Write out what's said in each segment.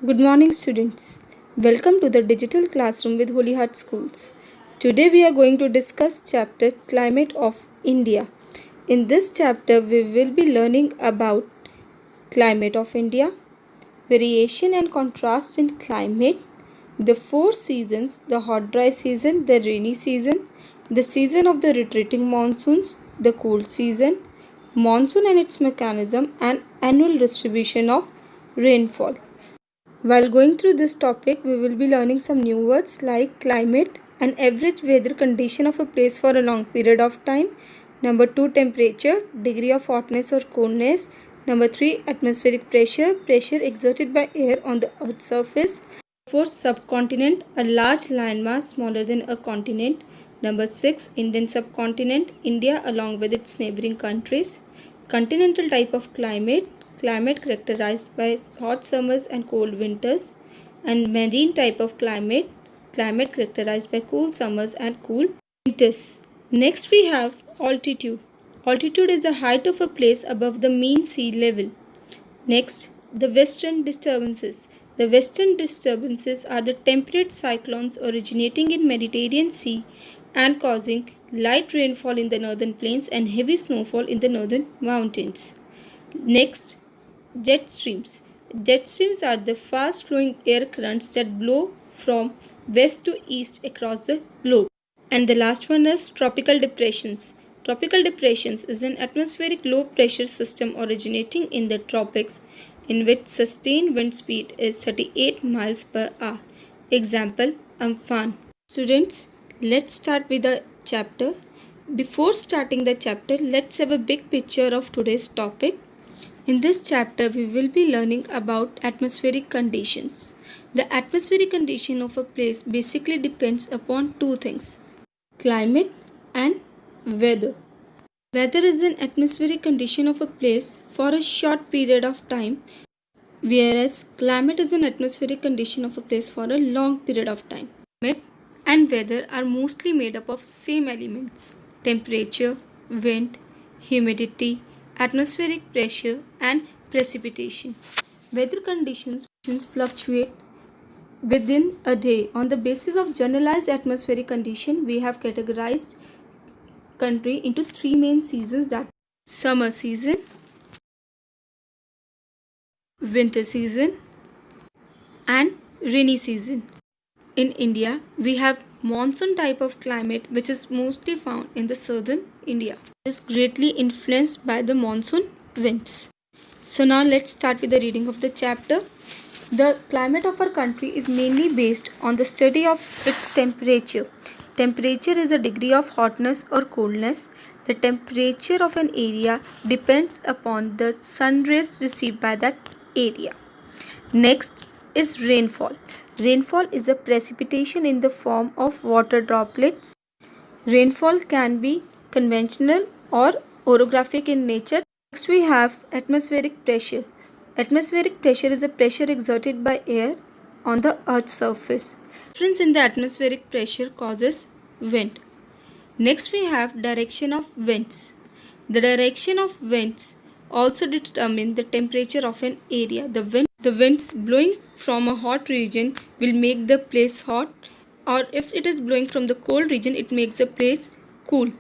Good morning, students. Welcome to the digital classroom with Holy Heart Schools. Today we are going to discuss chapter Climate of India. In this chapter we will be learning about climate of India, variation and contrast in climate, the four seasons, the hot dry season, the rainy season, the season of the retreating monsoons, the cool season, monsoon and its mechanism, and annual distribution of rainfall. While going through this topic, we will be learning some new words like climate, an average weather condition of a place for a long period of time. Number 2, temperature, degree of hotness or coldness. Number 3, atmospheric pressure, pressure exerted by air on the earth's surface. 4, subcontinent, a large landmass smaller than a continent. Number 6, Indian subcontinent, India along with its neighboring countries. Continental type of climate, climate characterized by hot summers and cold winters. And marine type of climate, climate characterized by cool summers and cool winters. Next we have altitude. Altitude is the height of a place above the mean sea level. Next, the western disturbances. The western disturbances are the temperate cyclones originating in Mediterranean Sea and causing light rainfall in the northern plains and heavy snowfall in the northern mountains. Next, jet streams. Jet streams are the fast flowing air currents that blow from west to east across the globe. And the last one is tropical depressions. Tropical depressions is an atmospheric low pressure system originating in the tropics in which sustained wind speed is 38 miles per hour. Example, Amphan. Students, let's start with the chapter. Before starting the chapter, let's have a big picture of today's topic. In this chapter, we will be learning about atmospheric conditions. The atmospheric condition of a place basically depends upon two things: climate and weather. Weather is an atmospheric condition of a place for a short period of time, whereas climate is an atmospheric condition of a place for a long period of time. Climate and weather are mostly made up of same elements: temperature, wind, humidity, atmospheric pressure, and precipitation. Weather conditions fluctuate within a day. On the basis of generalized atmospheric condition, we have categorized country into three main seasons, that summer season, winter season, and rainy season. In India, we have monsoon type of climate which is mostly found in the southern India. It is greatly influenced by the monsoon winds. So now let's start with the reading of the chapter. The climate of our country is mainly based on the study of its temperature. Temperature is a degree of hotness or coldness. The temperature of an area depends upon the sun rays received by that area. Next is rainfall. Rainfall is a precipitation in the form of water droplets. Rainfall can be conventional or orographic in nature. Next we have atmospheric pressure. Atmospheric pressure is the pressure exerted by air on the earth's surface. Difference in the atmospheric pressure causes wind. Next we have direction of winds. The direction of winds also determine the temperature of an area. The winds blowing from a hot region will make the place hot, or if it is blowing from the cold region, it makes the place cool.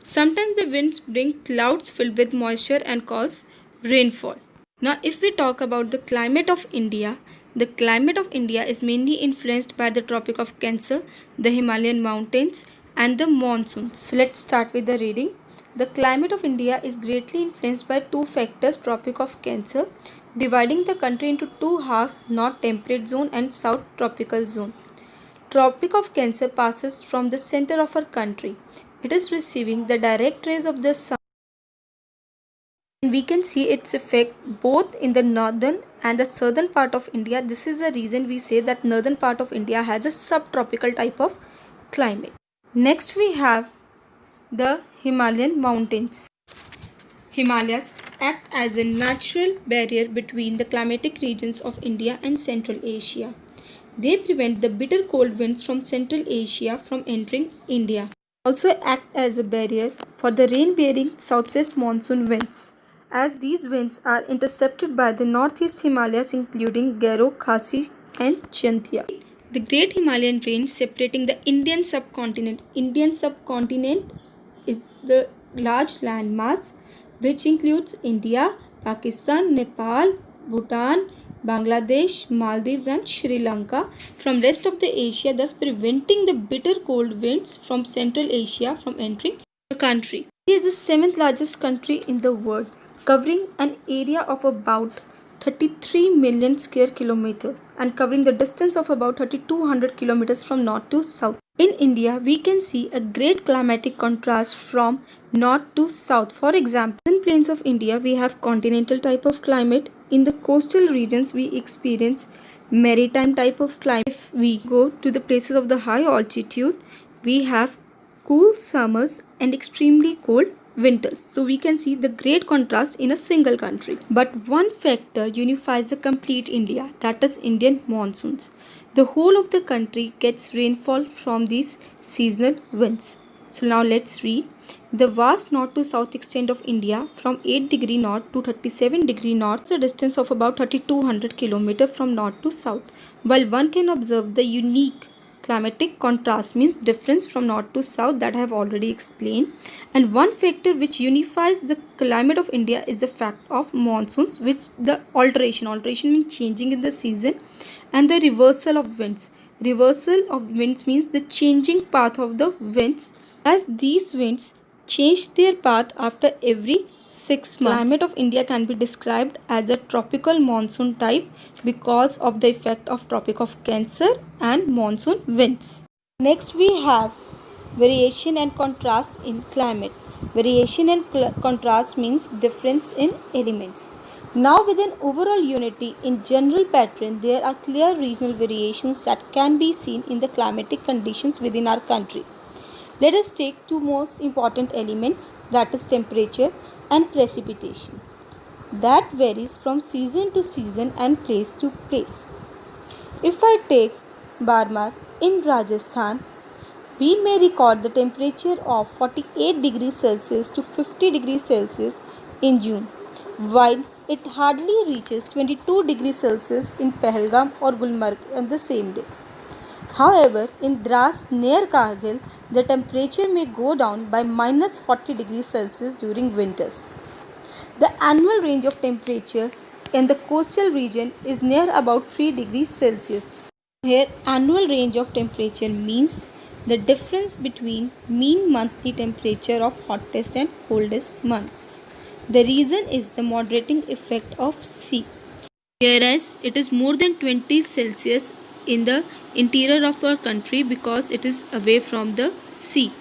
Sometimes the winds bring clouds filled with moisture and cause rainfall. Now if we talk about the climate of India, the climate of India is mainly influenced by the Tropic of Cancer, the Himalayan mountains, and the monsoons. So let's start with the reading. The climate of India is greatly influenced by two factors: Tropic of Cancer, dividing the country into two halves, North Temperate Zone and South Tropical Zone. Tropic of Cancer passes from the center of our country. It is receiving the direct rays of the sun, and we can see its effect both in the northern and the southern part of India. This is the reason we say that northern part of India has a subtropical type of climate. Next we have the Himalayan mountains. Himalayas act as a natural barrier between the climatic regions of India and Central Asia. They prevent the bitter cold winds from Central Asia from entering India. Also act as a barrier for the rain-bearing southwest monsoon winds. as these winds are intercepted by the northeast Himalayas including Garo, Khasi and Chantia. The Great Himalayan Range separating the Indian subcontinent. Indian subcontinent is the large landmass which includes India, Pakistan, Nepal, Bhutan, Bangladesh, Maldives and Sri Lanka from rest of the Asia, thus preventing the bitter cold winds from Central Asia from entering the country. India is the seventh largest country in the world, covering an area of about 33 million square kilometers and covering the distance of about 3200 kilometers from north to south. In India, we can see a great climatic contrast from north to south. For example, in plains of India, we have continental type of climate. In the coastal regions, we experience maritime type of climate. If we go to the places of the high altitude, we have cool summers and extremely cold winters. So we can see the great contrast in a single country. But one factor unifies the complete India, that is Indian monsoons. The whole of the country gets rainfall from these seasonal winds. So now let's read. The vast north to south extent of India from 8 degree north to 37 degree north is a distance of about 3200 km from north to south. While one can observe the unique climatic contrast means difference from north to south that I have already explained, and one factor which unifies the climate of India is the fact of monsoons, which the alteration means changing in the season, and the reversal of winds. Reversal of winds means the changing path of the winds, as these winds change their path after every 6 months. Climate of India can be described as a tropical monsoon type because of the effect of Tropic of Cancer and monsoon winds. Next we have variation and contrast in climate. Variation and contrast means difference in elements. Now with an overall unity in general pattern, there are clear regional variations that can be seen in the climatic conditions within our country. Let us take two most important elements, that is temperature and precipitation. That varies from season to season and place to place. If I take Barmar in Rajasthan, we may record the temperature of 48 degrees Celsius to 50 degrees Celsius in June, while it hardly reaches 22 degrees Celsius in Pahalgam or Gulmarg on the same day. However, in Dras near Kargil, the temperature may go down by minus 40 degrees Celsius during winters. The annual range of temperature in the coastal region is near about 3 degrees Celsius. Here, annual range of temperature means the difference between mean monthly temperature of hottest and coldest months. The reason is the moderating effect of sea, whereas it is more than 20 Celsius in the interior of our country because it is away from the sea.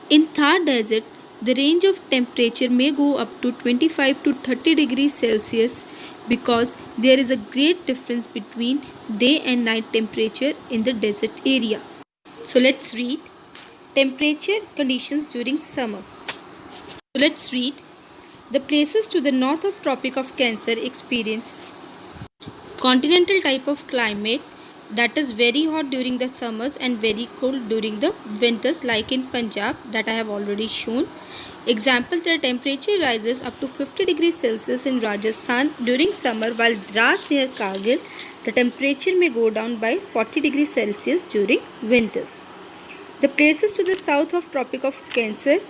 In Thar Desert, the range of temperature may go up to 25 to 30 degrees Celsius because there is a great difference between day and night temperature in the desert area. So let's read temperature conditions during summer. So let's read. The places to the north of Tropic of Cancer experience continental type of climate, that is very hot during the summers and very cold during the winters, like in Punjab that I have already shown. Example, the temperature rises up to 50 degrees Celsius in Rajasthan during summer, while Dras near Kargil the temperature may go down by 40 degrees Celsius during winters. The places to the south of Tropic of Cancer,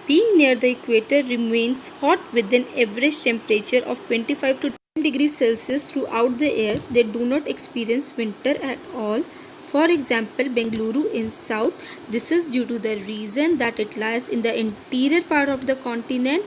being near the equator, remains hot with an average temperature of 25 to 10 degrees Celsius throughout the year. They do not experience winter at all. For example, Bengaluru in south, this is due to the reason that it lies in the interior part of the continent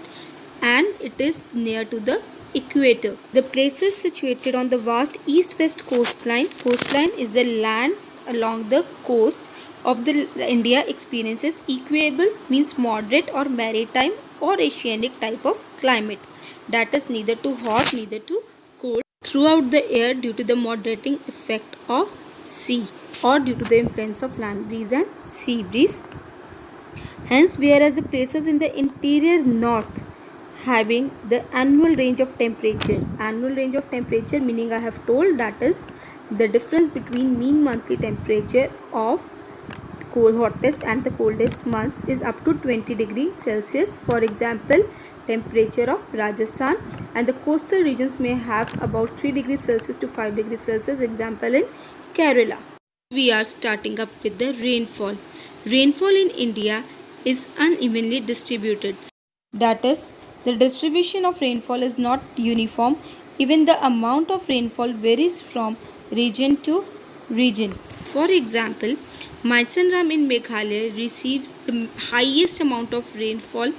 and it is near to the equator. The places situated on the vast east-west coastline. Coastline is the land along the coast of the India experiences equable, means moderate or maritime or oceanic type of climate, that is neither too hot neither too cold throughout the year due to the moderating effect of sea or due to the influence of land breeze and sea breeze. Hence, whereas the places in the interior north having the annual range of temperature meaning I have told that is the difference between mean monthly temperature of hottest and the coldest months is up to 20 degrees Celsius. For example, temperature of Rajasthan, and the coastal regions may have about 3 degrees Celsius to 5 degrees Celsius, example in Kerala. We are starting up with the rainfall. Rainfall in India is unevenly distributed. That is, the distribution of rainfall is not uniform. Even the amount of rainfall varies from region to region. For example, Maisanram in Meghalaya receives the highest amount of rainfall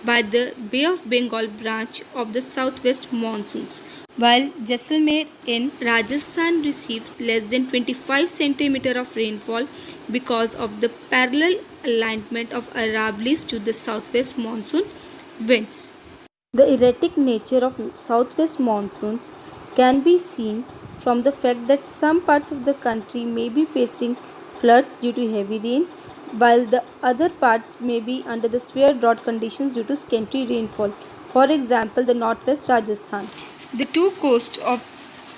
by the Bay of Bengal branch of the southwest monsoons, while Jaisalmer in Rajasthan receives less than 25 cm of rainfall because of the parallel alignment of Aravallis to the southwest monsoon winds. The erratic nature of southwest monsoons can be seen from the fact that some parts of the country may be facing floods due to heavy rain, while the other parts may be under the severe drought conditions due to scanty rainfall. For example, the northwest Rajasthan. The two coasts of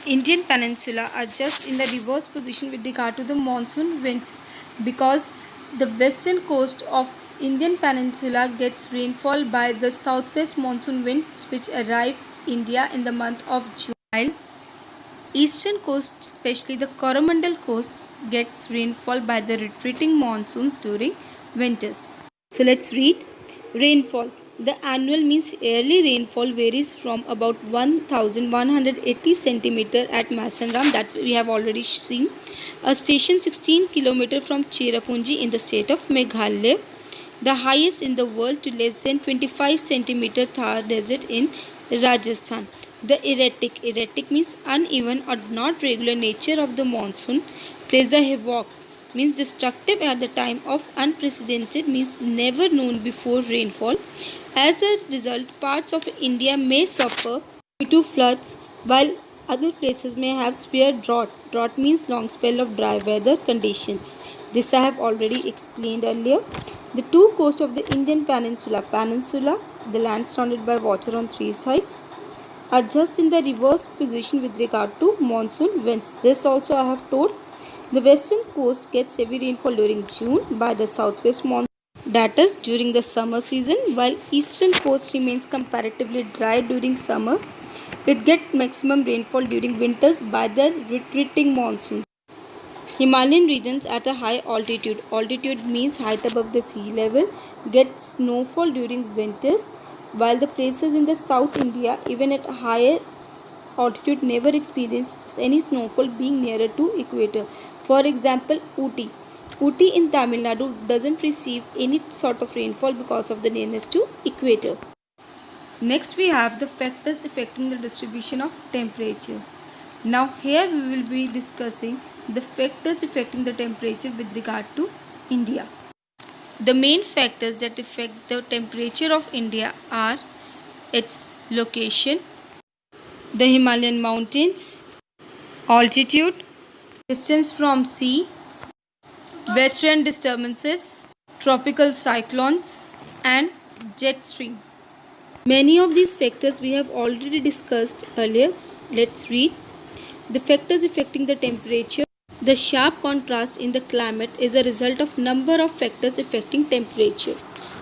Indian peninsula are just in the reverse position with regard to the monsoon winds, because the western coast of Indian peninsula gets rainfall by the southwest monsoon winds which arrive India in the month of June, while eastern coast, especially the Coromandel coast, gets rainfall by the retreating monsoons during winters. So let's read. Rainfall. The annual means yearly rainfall varies from about 1180 centimeter at Maisanram, that we have already seen, a station 16 km from Cherrapunji in the state of Meghalaya, the highest in the world, to less than 25 centimeter Thar Desert in Rajasthan. The erratic means uneven or not regular nature of the monsoon plays the havoc, means destructive at the time of unprecedented, means never known before rainfall. As a result, parts of India may suffer due to floods, while other places may have severe drought. Drought means long spell of dry weather conditions. This I have already explained earlier. The two coasts of the Indian peninsula, the land surrounded by water on three sides, are just in the reverse position with regard to monsoon winds. This also I have told. The western coast gets heavy rainfall during June by the southwest monsoon, that is during the summer season, while eastern coast remains comparatively dry during summer. It gets maximum rainfall during winters by the retreating monsoon. Himalayan regions at a high altitude. Altitude means height above the sea level, get snowfall during winters, while the places in the South India, even at a higher altitude, never experience any snowfall, being nearer to equator. For example, Ooty. Ooty in Tamil Nadu doesn't receive any sort of rainfall because of the nearness to equator. Next we have the factors affecting the distribution of temperature. Now here we will be discussing the factors affecting the temperature with regard to India. The main factors that affect the temperature of India are its location, the Himalayan mountains, altitude, distance from sea, western disturbances, tropical cyclones, and jet stream. Many of these factors we have already discussed earlier. Let's read. The factors affecting the temperature. The sharp contrast in the climate is a result of number of factors affecting temperature.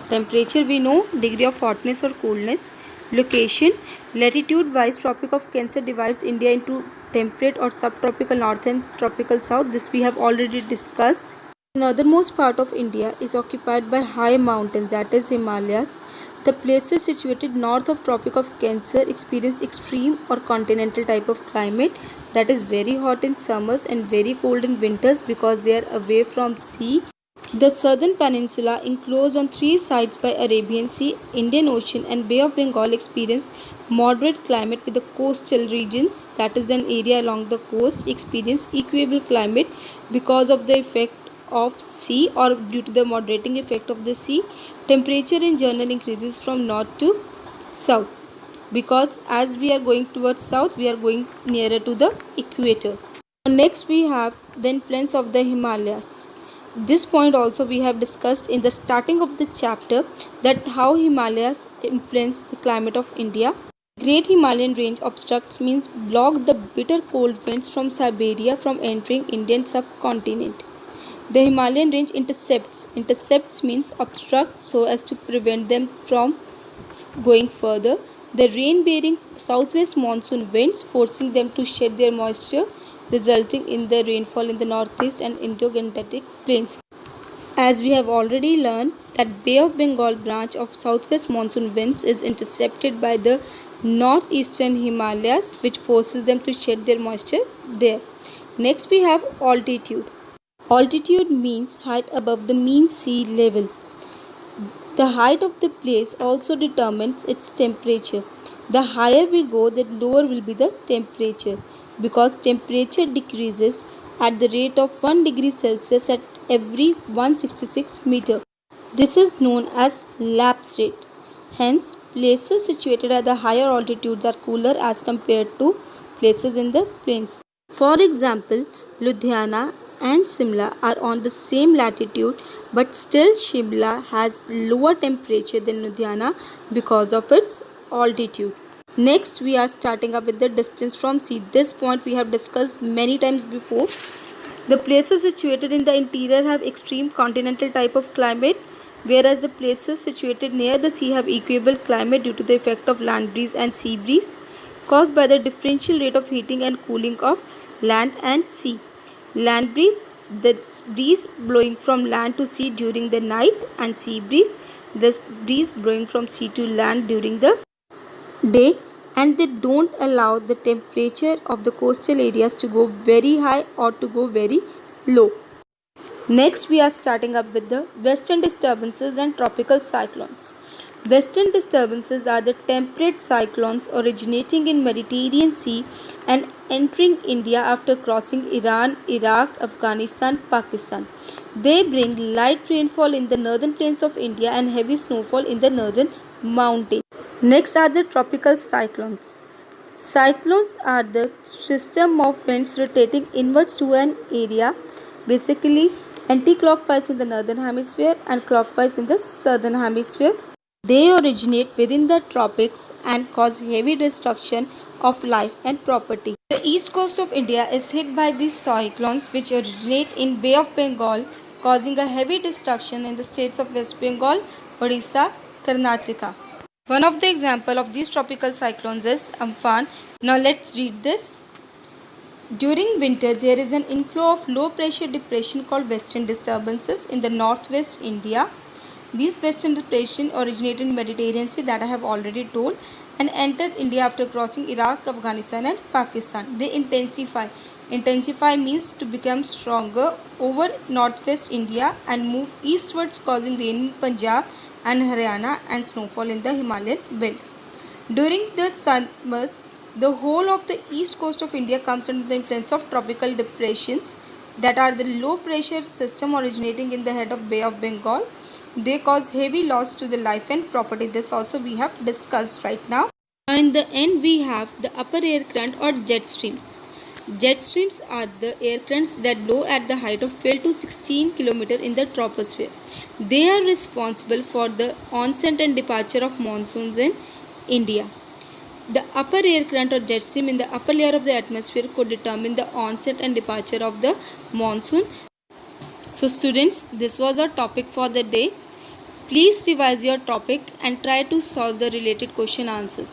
Temperature we know, degree of hotness or coolness. Location. Latitude-wise, Tropic of Cancer divides India into temperate or subtropical north and tropical south. This we have already discussed. The northernmost part of India is occupied by high mountains, that is Himalayas. The places situated north of Tropic of Cancer experience extreme or continental type of climate, that is very hot in summers and very cold in winters because they are away from sea. The southern peninsula, enclosed on three sides by Arabian Sea, Indian Ocean and Bay of Bengal, experience moderate climate, with the coastal regions, that is an area along the coast, experience equable climate because of the effect of sea or due to the moderating effect of the sea. Temperature in general increases from north to south because as we are going towards south, we are going nearer to the equator. Next we have the influence of the Himalayas. This point also we have discussed in the starting of the chapter, that how Himalayas influence the climate of India. Great Himalayan range obstructs means block the bitter cold winds from Siberia from entering Indian subcontinent. The Himalayan range intercepts means obstruct so as to prevent them from Going further, the rain-bearing southwest monsoon winds forcing them to shed their moisture, resulting in the rainfall in the northeast and Indo-Gangetic plains. As we have already learned that Bay of Bengal branch of southwest monsoon winds is intercepted by the northeastern Himalayas, which forces them to shed their moisture there. Next we have altitude. Altitude means height above the mean sea level. The height of the place also determines its temperature. The higher we go, the lower will be the temperature, because temperature decreases at the rate of 1 degree Celsius at every 166 meter. This is known as lapse rate. Hence, places situated at the higher altitudes are cooler as compared to places in the plains. For example, Ludhiana and Simla are on the same latitude, but still Shimla has lower temperature than Ludhiana because of its altitude. Next, we are starting up with the distance from sea. This point we have discussed many times before. The places situated in the interior have extreme continental type of climate, whereas the places situated near the sea have equable climate due to the effect of land breeze and sea breeze caused by the differential rate of heating and cooling of land and sea. Land breeze, the breeze blowing from land to sea during the night, and sea breeze, the breeze blowing from sea to land during the day, and they don't allow the temperature of the coastal areas to go very high or to go very low. Next, we are starting up with the western disturbances and tropical cyclones. Western disturbances are the temperate cyclones originating in Mediterranean Sea and entering India after crossing Iran, Iraq, Afghanistan, Pakistan. They bring light rainfall in the northern plains of India and heavy snowfall in the northern mountains. Next are the tropical cyclones. Cyclones are the system of winds rotating inwards to an area, basically anti-clockwise in the northern hemisphere and clockwise in the southern hemisphere. They originate within the tropics and cause heavy destruction of life and property. The east coast of India is hit by these cyclones which originate in Bay of Bengal, causing a heavy destruction in the states of West Bengal, Odisha, Karnataka. One of the example of these tropical cyclones is Amphan. Now let's read this. During winter, there is an inflow of low pressure depression called western disturbances in the northwest India. These western depression originated in Mediterranean Sea, that I have already told, and entered India after crossing Iraq, Afghanistan and Pakistan. They intensify. Intensify means to become stronger over northwest India and move eastwards, causing rain in Punjab and Haryana and snowfall in the Himalayan belt. During the summers, the whole of the east coast of India comes under the influence of tropical depressions that are the low pressure system originating in the head of Bay of Bengal. They cause heavy loss to the life and property. This also we have discussed right now. In the end, we have the upper air current or jet streams. Jet streams are the air currents that blow at the height of 12 to 16 km in the troposphere. They are responsible for the onset and departure of monsoons in India. The upper air current or jet stream in the upper layer of the atmosphere could determine the onset and departure of the monsoon. So students, this was our topic for the day. Please revise your topic and try to solve the related question answers.